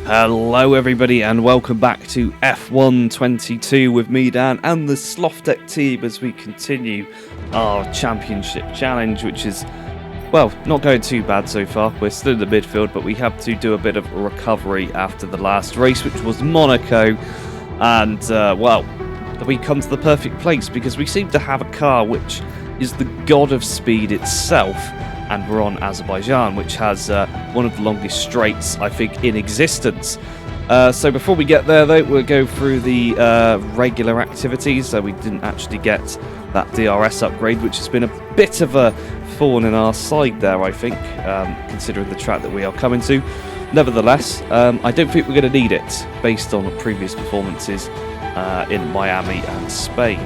Hello everybody and welcome back to F1 22 with me, Dan, and the Slothz team as we continue our championship challenge, which is, well, not going too bad so far. We're still in the midfield, but we have to do a bit of recovery after the last race, which was Monaco, and, well, we come to the perfect place because we seem to have a car which is the god of speed itself. And we're on Azerbaijan, which has one of the longest straights, I think, in existence. So before we get there, though, we'll go through the regular activities. So we didn't actually get that DRS upgrade, which has been a bit of a thorn in our side there, I think, considering the track that we are coming to. Nevertheless, I don't think we're going to need it, based on previous performances in Miami and Spain.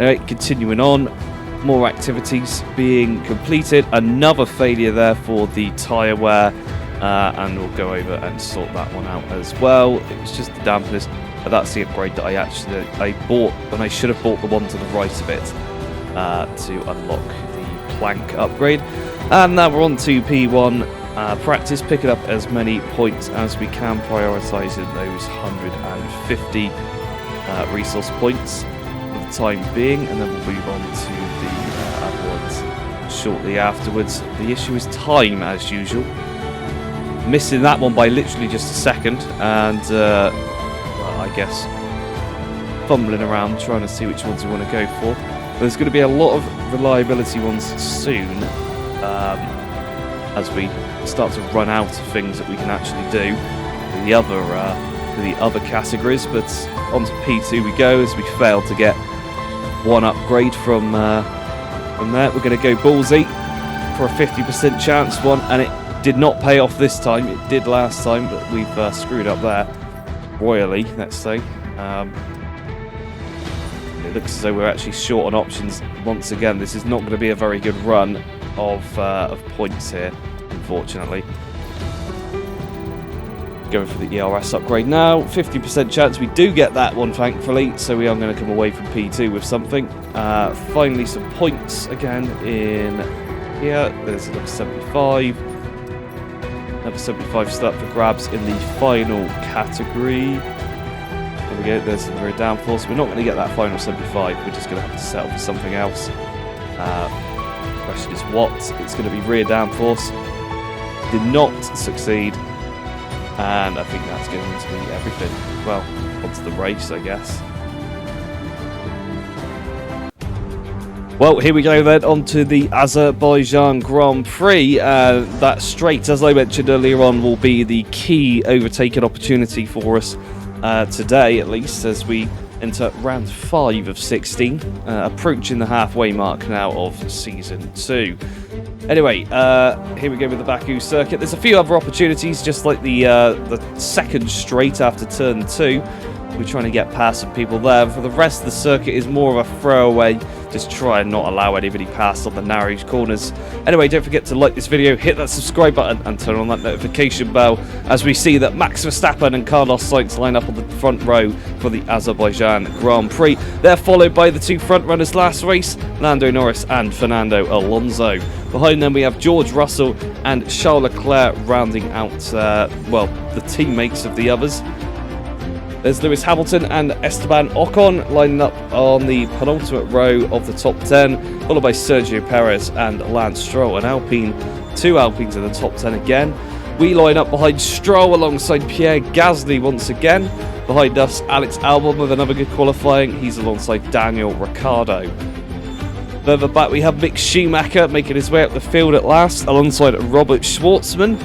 Anyway, continuing on. More activities being completed. Another failure there for the tyre wear, and we'll go over and sort that one out as well. It was just the dampness, but that's the upgrade that I bought, and I should have bought the one to the right of it to unlock the plank upgrade. And now we're on to P1 practice, picking up as many points as we can, prioritising those 150 resource points for the time being, and then we'll move on to shortly afterwards. The issue is time, as usual. Missing that one by literally just a second, and well, I guess fumbling around trying to see which ones we want to go for. There's going to be a lot of reliability ones soon, as we start to run out of things that we can actually do in the other categories. But on to P2 we go, as we failed to get one upgrade from there. We're going to go ballsy for a 50% chance one, and it did not pay off this time. It did last time, but we've screwed up there royally, let's say. It looks as though we're actually short on options once again. This is not going to be a very good run of points here, unfortunately. Going for the ERS upgrade now. 50% chance we do get that one, thankfully, so we are going to come away from P2 with something. Finally, some points again in here. There's another 75. Another 75 still up for grabs in the final category. There we go, there's the rear downforce. We're not going to get that final 75, we're just going to have to settle for something else. The question is what? It's going to be rear downforce. Did not succeed. And I think that's going to be everything. Well, onto the race, I guess. Well, here we go then, onto the Azerbaijan Grand Prix. That straight, as I mentioned earlier on, will be the key overtaking opportunity for us today, at least, as we enter round 5 of 16, approaching the halfway mark now of Season 2. Anyway, here we go with the Baku circuit. There's a few other opportunities, just like the second straight after turn 2. We're trying to get past some people there. For the rest of the circuit is more of a throwaway. Just try and not allow anybody past on the narrow corners. Anyway, don't forget to like this video, hit that subscribe button, and turn on that notification bell as we see that Max Verstappen and Carlos Sainz line up on the front row for the Azerbaijan Grand Prix. They're followed by the two front runners last race, Lando Norris and Fernando Alonso. Behind them we have George Russell and Charles Leclerc rounding out, well, the teammates of the others. There's Lewis Hamilton and Esteban Ocon lining up on the penultimate row of the top 10, followed by Sergio Perez and Lance Stroll. An Alpine, two Alpines in the top 10 again. We line up behind Stroll alongside Pierre Gasly once again. Behind us, Alex Albon with another good qualifying. He's alongside Daniel Ricciardo. Further back we have Mick Schumacher making his way up the field at last, alongside Robert Schwartzman.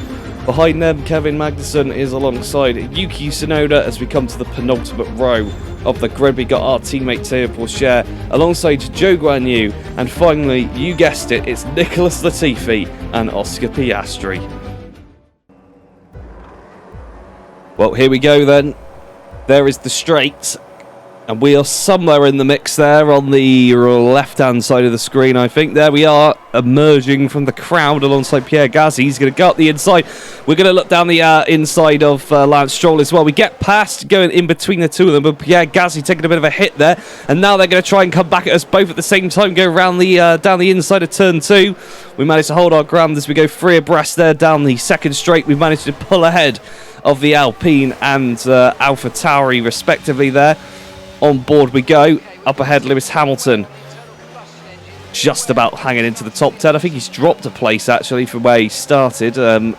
Behind them, Kevin Magnussen is alongside Yuki Tsunoda as we come to the penultimate row of the grid. We got our teammate Théo Pourchaire alongside Zhou Guanyu. And finally, you guessed it, it's Nicholas Latifi and Oscar Piastri. Well, here we go then. There is the straight. And we are somewhere in the mix there on the left-hand side of the screen, I think. There we are, emerging from the crowd alongside Pierre Gasly. He's going to go up the inside. We're going to look down the inside of Lance Stroll as well. We get past, going in between the two of them, but Pierre Gasly taking a bit of a hit there. And now they're going to try and come back at us both at the same time, go around the down the inside of turn 2. We managed to hold our ground as we go 3 abreast there down the second straight. We managed to pull ahead of the Alpine and AlphaTauri respectively there. On board we go. Up ahead, Lewis Hamilton. Just about hanging into the top 10. I think he's dropped a place actually from where he started. And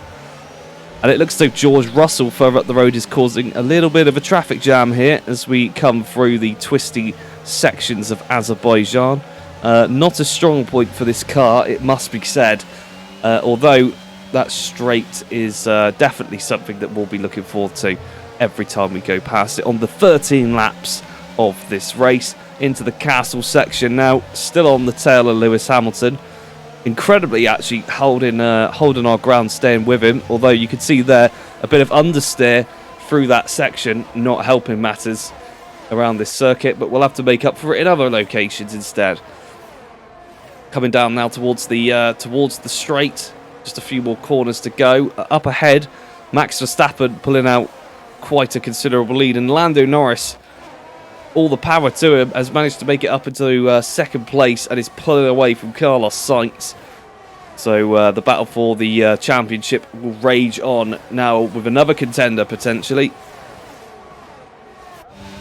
it looks like George Russell further up the road is causing a little bit of a traffic jam here as we come through the twisty sections of Azerbaijan. Not a strong point for this car, it must be said. Although that straight is definitely something that we'll be looking forward to every time we go past it on the 13 laps of this race. Into the castle section now, still on the tail of Lewis Hamilton. Incredibly actually holding our ground, staying with him, although you can see there a bit of understeer through that section, not helping matters around this circuit, but we'll have to make up for it in other locations instead. Coming down now towards the straight, just a few more corners to go. Up ahead, Max Verstappen pulling out quite a considerable lead, and Lando Norris, all the power to him, has managed to make it up into second place and is pulling away from Carlos Sainz. So the battle for the championship will rage on now with another contender potentially.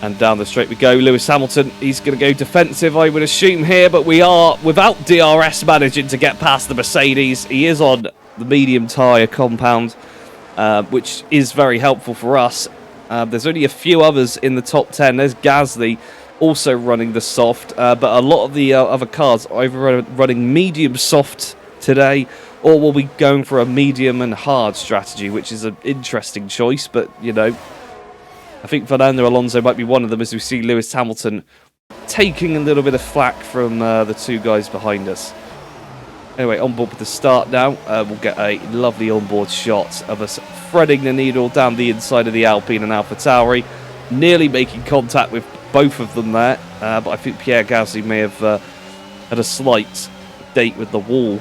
And down the straight we go. Lewis Hamilton, he's going to go defensive, I would assume here, but we are, without DRS managing to get past the Mercedes. He is on the medium tyre compound, which is very helpful for us. There's only a few others in the top 10. There's Gasly also running the soft, but a lot of the other cars are either running medium soft today, or will be going for a medium and hard strategy, which is an interesting choice. But, you know, I think Fernando Alonso might be one of them, as we see Lewis Hamilton taking a little bit of flack from the two guys behind us. Anyway, on board with the start now. We'll get a lovely onboard shot of us threading the needle down the inside of the Alpine and AlphaTauri, nearly making contact with both of them there. But I think Pierre Gasly may have had a slight date with the wall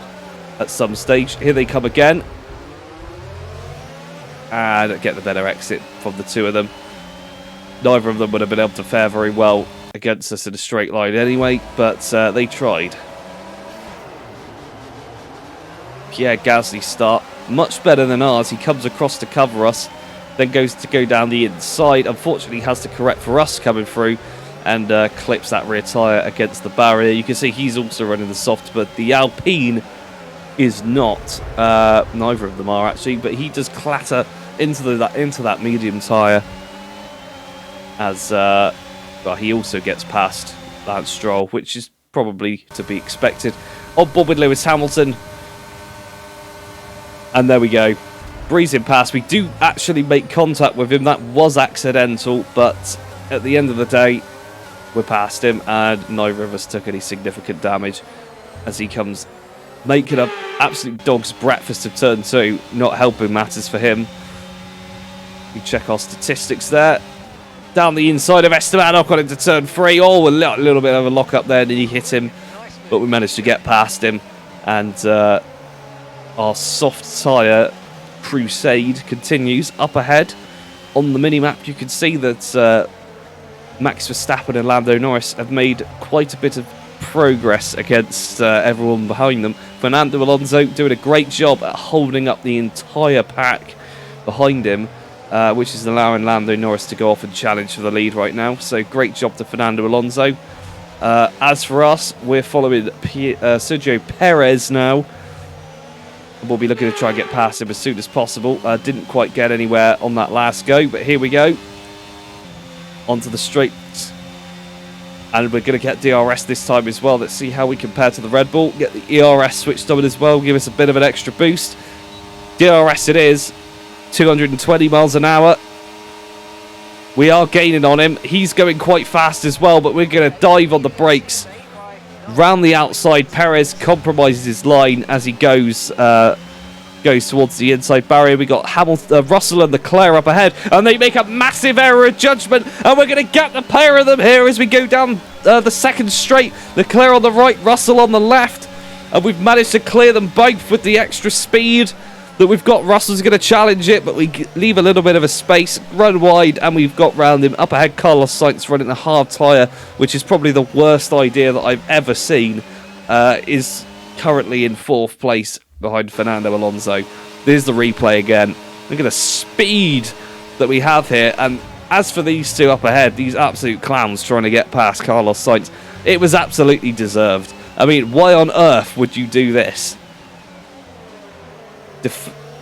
at some stage. Here they come again. And get the better exit from the two of them. Neither of them would have been able to fare very well against us in a straight line anyway, but they tried. Pierre Gasly's start, much better than ours. He comes across to cover us, then goes to go down the inside. Unfortunately, has to correct for us coming through and clips that rear tyre against the barrier. You can see he's also running the soft, but the Alpine is not. Neither of them are actually, but he does clatter into that medium tyre as well, he also gets past Lance Stroll, which is probably to be expected. On board with Lewis Hamilton. And there we go, breezing past. We do actually make contact with him. That was accidental, but at the end of the day, we're past him, and neither of us took any significant damage as he comes making an absolute dog's breakfast of turn 2, not helping matters for him. We check our statistics there. Down the inside of Esteban Ocon into turn 3. Oh, a little bit of a lock up there, and he hit him, but we managed to get past him, and our soft tyre crusade continues. Up ahead on the mini-map, you can see that Max Verstappen and Lando Norris have made quite a bit of progress against everyone behind them. Fernando Alonso doing a great job at holding up the entire pack behind him, which is allowing Lando Norris to go off and challenge for the lead right now. So great job to Fernando Alonso. As for us, we're following Sergio Perez now. We'll be looking to try and get past him as soon as possible. Didn't quite get anywhere on that last go, but here we go. Onto the straight. And we're going to get DRS this time as well. Let's see how we compare to the Red Bull. Get the ERS switched on as well. Give us a bit of an extra boost. DRS it is. 220 miles an hour. We are gaining on him. He's going quite fast as well, but we're going to dive on the brakes. Round the outside, Perez compromises his line as he goes towards the inside barrier. We got Russell and Leclerc up ahead, and they make a massive error of judgment, and we're going to get the pair of them here as we go down the second straight. Leclerc on the right, Russell on the left, and we've managed to clear them both with the extra speed that we've got. Russell's going to challenge it, but we leave a little bit of a space, run wide, and we've got round him. Up ahead, Carlos Sainz running a hard tyre, which is probably the worst idea that I've ever seen, is currently in 4th place behind Fernando Alonso. There's the replay again. Look at the speed that we have here. And as for these two up ahead, these absolute clowns trying to get past Carlos Sainz, it was absolutely deserved. I mean, why on earth would you do this?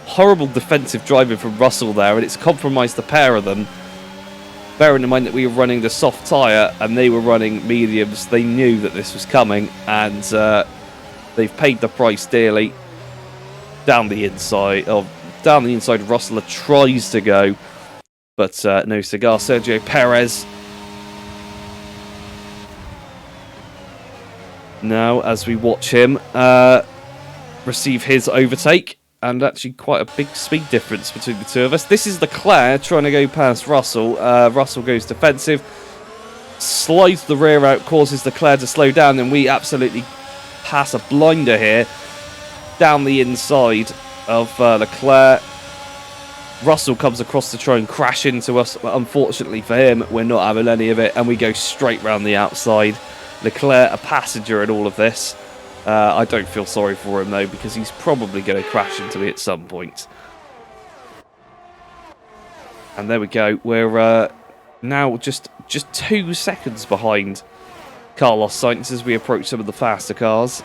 Horrible defensive driving from Russell there, and it's compromised the pair of them. Bearing in mind that we were running the soft tyre and they were running mediums, they knew that this was coming, and they've paid the price dearly. Down the inside, Russell tries to go, but no cigar. Sergio Perez. Now, as we watch him receive his overtake, and actually quite a big speed difference between the two of us. This is Leclerc trying to go past Russell. Russell goes defensive, slides the rear out, causes Leclerc to slow down, and we absolutely pass a blinder here down the inside of Leclerc. Russell comes across to try and crash into us, but unfortunately for him, we're not having any of it, and we go straight round the outside. Leclerc, a passenger in all of this. I don't feel sorry for him, though, because he's probably going to crash into me at some point. And there we go. We're now just 2 seconds behind Carlos Sainz as we approach some of the faster cars.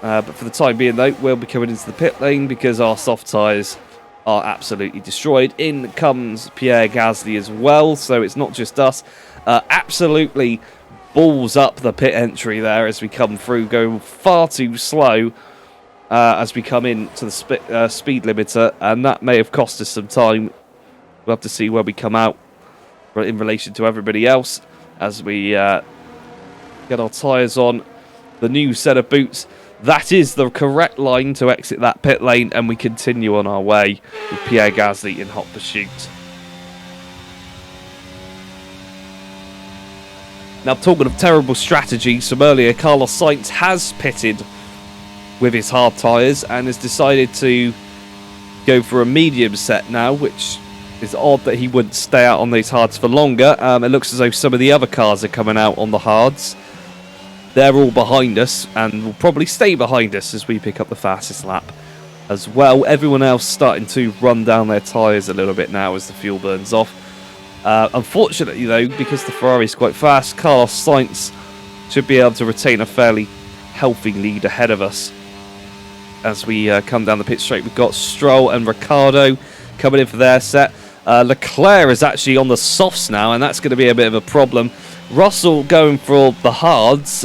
But for the time being, though, we'll be coming into the pit lane because our soft tyres are absolutely destroyed. In comes Pierre Gasly as well, so it's not just us. Absolutely balls up the pit entry there as we come through, going far too slow as we come in to the speed limiter, and that may have cost us some time. We'll have to see where we come out in relation to everybody else as we get our tyres on the new set of boots. That is the correct line to exit that pit lane, and we continue on our way with Pierre Gasly in hot pursuit. Now, talking of terrible strategies from earlier, Carlos Sainz has pitted with his hard tyres and has decided to go for a medium set now, which is odd that he wouldn't stay out on these hards for longer. It looks as though some of the other cars are coming out on the hards. They're all behind us and will probably stay behind us as we pick up the fastest lap as well. Everyone else starting to run down their tyres a little bit now as the fuel burns off. Unfortunately, though, because the Ferrari is quite fast, Carlos Sainz should be able to retain a fairly healthy lead ahead of us. As we come down the pit straight, we've got Stroll and Ricciardo coming in for their set. Leclerc is actually on the softs now, and that's going to be a bit of a problem. Russell going for all the hards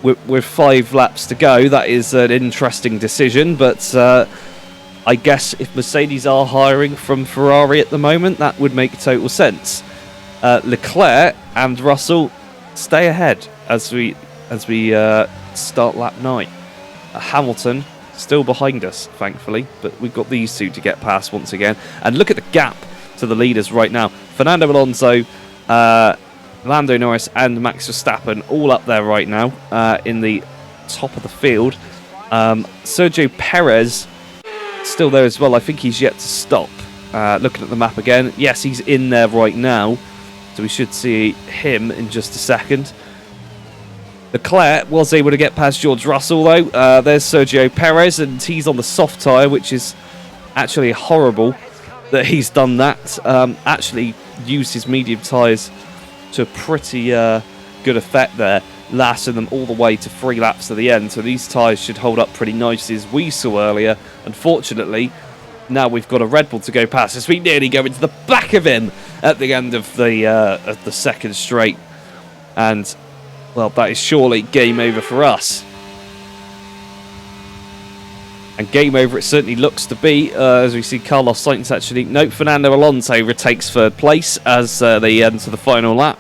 with 5 laps to go. That is an interesting decision, but I guess if Mercedes are hiring from Ferrari at the moment, that would make total sense. Leclerc and Russell stay ahead as we start lap 9. Hamilton still behind us, thankfully, but we've got these two to get past once again. And look at the gap to the leaders right now. Fernando Alonso, Lando Norris and Max Verstappen all up there right now in the top of the field. Sergio Perez still there as well. I think he's yet to stop. Looking at the map again, yes, he's in there right now, so we should see him in just a second. Leclerc was able to get past George Russell, though. There's Sergio Perez, and he's on the soft tyre, which is actually horrible that he's done that. Actually used his medium tyres to a pretty good effect there, lasting them all the way to 3 laps to the end. So these tyres should hold up pretty nicely, as we saw earlier. Unfortunately, now we've got a Red Bull to go past, as we nearly go into the back of him at the end of the second straight. And, well, that is surely game over for us. And game over it certainly looks to be, as we see Carlos Sainz actually... No, Fernando Alonso retakes 3rd place as they enter the final lap.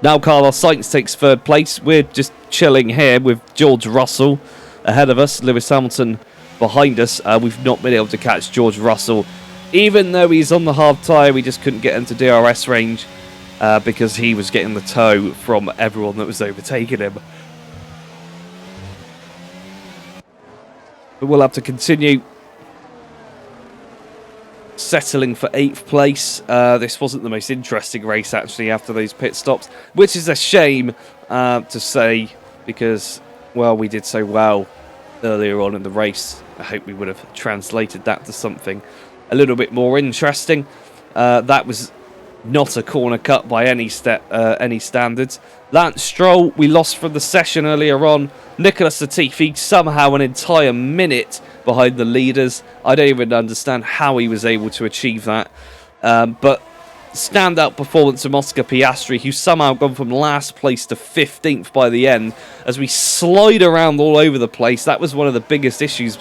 Now Carlos Sainz takes 3rd place. We're just chilling here with George Russell ahead of us, Lewis Hamilton behind us. We've not been able to catch George Russell. Even though he's on the hard tyre, we just couldn't get into DRS range because he was getting the tow from everyone that was overtaking him. But we'll have to continue settling for 8th place. This wasn't the most interesting race, actually, after those pit stops, which is a shame to say because, well, we did so well earlier on in the race. I hope we would have translated that to something a little bit more interesting. That was not a corner cut by any standards. Lance Stroll, we lost from the session earlier on. Nicholas Latifi, somehow an entire minute behind the leaders. I don't even understand how he was able to achieve that. But standout performance from Oscar Piastri, who's somehow gone from last place to 15th by the end as we slide around all over the place. That was one of the biggest issues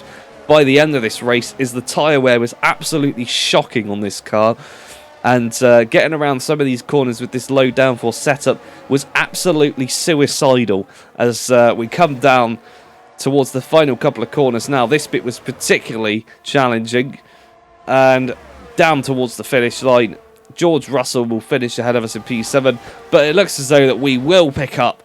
by the end of this race, is the tyre wear was absolutely shocking on this car. And getting around some of these corners with this low downforce setup was absolutely suicidal as we come down towards the final couple of corners. Now, this bit was particularly challenging. And down towards the finish line, George Russell will finish ahead of us in P7. But it looks as though that we will pick up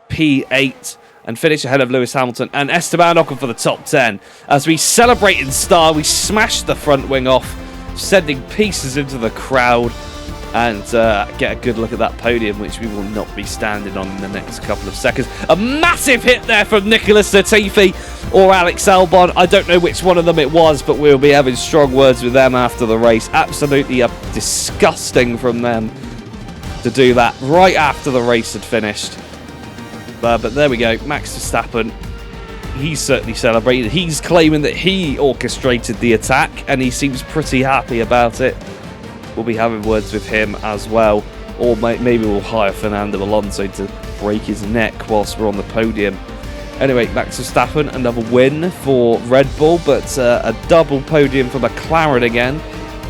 P8 and finish ahead of Lewis Hamilton and Esteban Ocon for the top 10. As we celebrate in style, we smash the front wing off, sending pieces into the crowd, and get a good look at that podium, which we will not be standing on in the next couple of seconds. A massive hit there from Nicholas Latifi or Alex Albon. I don't know which one of them it was, but we'll be having strong words with them after the race. Absolutely disgusting from them to do that right after the race had finished. But there we go, Max Verstappen. He's certainly celebrated. He's claiming that he orchestrated the attack, and he seems pretty happy about it. We'll be having words with him as well. Or maybe we'll hire Fernando Alonso to break his neck whilst we're on the podium. Anyway, Max Verstappen, another win for Red Bull, but a double podium for McLaren again.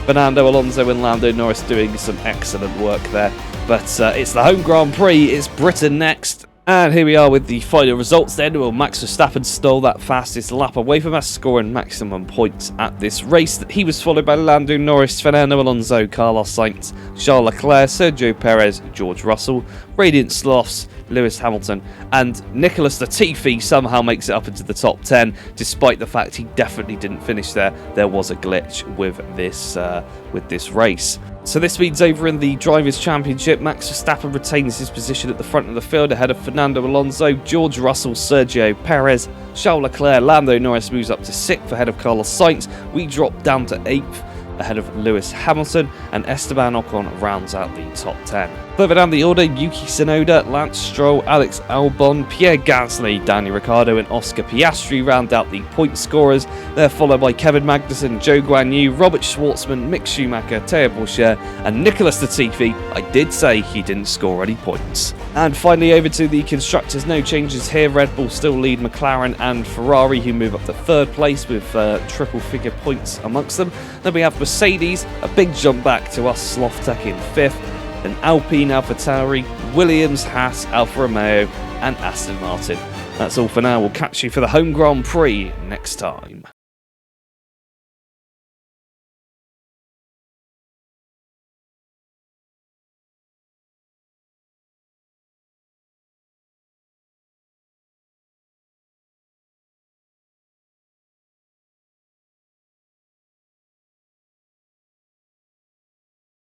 Fernando Alonso and Lando Norris doing some excellent work there. But it's the home Grand Prix. It's Britain next. And here we are with the final results then. Well, Max Verstappen stole that fastest lap away from us, scoring maximum points at this race. He was followed by Lando Norris, Fernando Alonso, Carlos Sainz, Charles Leclerc, Sergio Perez, George Russell, Radiant Slothz, Lewis Hamilton, and Nicholas Latifi somehow makes it up into the top 10, despite the fact he definitely didn't finish there. There was a glitch with this race. So this means over in the Drivers' Championship, Max Verstappen retains his position at the front of the field ahead of Fernando Alonso, George Russell, Sergio Perez, Charles Leclerc. Lando Norris moves up to 6th ahead of Carlos Sainz. We drop down to 8th ahead of Lewis Hamilton, and Esteban Ocon rounds out the top 10. Further down the order, Yuki Tsunoda, Lance Stroll, Alex Albon, Pierre Gasly, Daniel Ricciardo and Oscar Piastri round out the point scorers. They're followed by Kevin Magnussen, Zhou Guanyu, Robert Schwartzman, Mick Schumacher, Teo Pourchaire and Nicholas Latifi. I did say he didn't score any points. And finally over to the constructors, no changes here. Red Bull still lead McLaren and Ferrari, who move up to 3rd place with triple figure points amongst them. Then we have Mercedes, a big jump back to us, Slothz in 5th. Then Alpine, AlphaTauri, Williams, Haas, Alfa Romeo and Aston Martin. That's all for now. We'll catch you for the home Grand Prix next time.